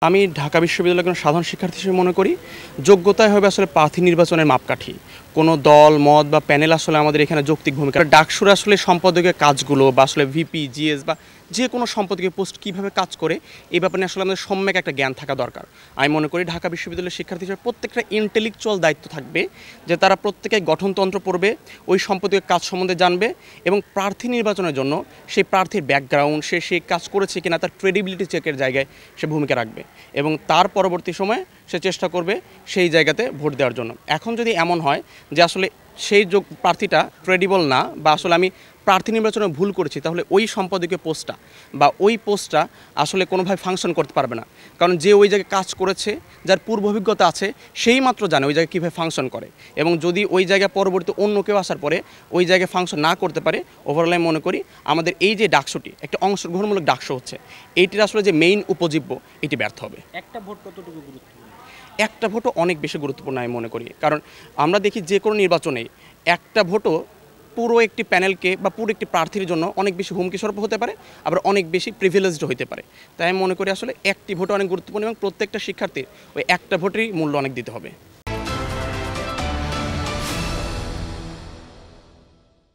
আমি ঢাকা বিশ্ববিদ্যালয়ের সাধারণ শিক্ষার্থী হিসেবে মনে করি যোগ্যতাই হবে আসলে প্রার্থী নির্বাচনের মাপকাঠি। কোনো দল মত বা প্যানেল আসলে আমাদের এখানে যৌক্তিক ভূমিকা। ডাকসুর আসলে সম্পাদকীয় কাজগুলো বা আসলে ভিপি জিএস বা যে কোনো সম্পাদকীয় পোস্ট কীভাবে কাজ করে এই ব্যাপারে আসলে আমাদের সম্যক একটা জ্ঞান থাকা দরকার। আমি মনে করি ঢাকা বিশ্ববিদ্যালয়ের শিক্ষার্থী হিসেবে প্রত্যেকটা ইন্টেলেকচুয়াল দায়িত্ব থাকবে যে তারা প্রত্যেকে গঠনতন্ত্র পড়বে, ওই সম্পাদকীয় কাজ সম্বন্ধে জানবে এবং প্রার্থী নির্বাচনের জন্য সেই প্রার্থীর ব্যাকগ্রাউন্ড, সে সেই কাজ করেছে কিনা তার ক্রেডিবিলিটি চেকের জায়গায় সে ভূমিকা রাখবে এবং তার পরবর্তী সময়ে সে চেষ্টা করবে সেই জায়গাতে ভোট দেওয়ার জন্য। এখন যদি এমন হয় যে আসলে সেই প্রার্থীটা ক্রেডিবল না বা আসলে আমি প্রার্থী নির্বাচনে ভুল করেছি, তাহলে ওই সম্পাদকীয় পোস্টটা বা ওই পোস্টটা আসলে কোনোভাবে ফাংশন করতে পারবে না। কারণ যে ওই জায়গায় কাজ করেছে, যার পূর্ব অভিজ্ঞতা আছে, সেই মাত্র জানে ওই জায়গায় কীভাবে ফাংশন করে। এবং যদি ওই জায়গায় পরবর্তী অন্য কেউ আসার পরে ওই জায়গায় ফাংশন না করতে পারে, ওভারঅল আমি মনে করি আমাদের এই যে ডাকসুটি একটা অংশগ্রহণমূলক ডাকসু হচ্ছে, এইটির আসলে যে মেইন উপজীব্য এটি ব্যর্থ হবে। একটা ভোট কতটুকু গুরুত্বপূর্ণ? একটা ভোটও অনেক বেশি গুরুত্বপূর্ণ আমি মনে করি। কারণ আমরা দেখি যে কোনো নির্বাচনেই একটা ভোটও পুরো একটি প্যানেলকে বা পুরো একটি প্রার্থীর জন্য অনেক বেশি হুমকি স্বরূপ হতে পারে, আবার অনেক বেশি প্রিভিলেজড হতে পারে। তাই আমি মনে করি আসলে একটি ভোট অনেক গুরুত্বপূর্ণ এবং প্রত্যেকটা শিক্ষার্থীর ওই একটা ভোটেরই মূল্য অনেক দিতে হবে।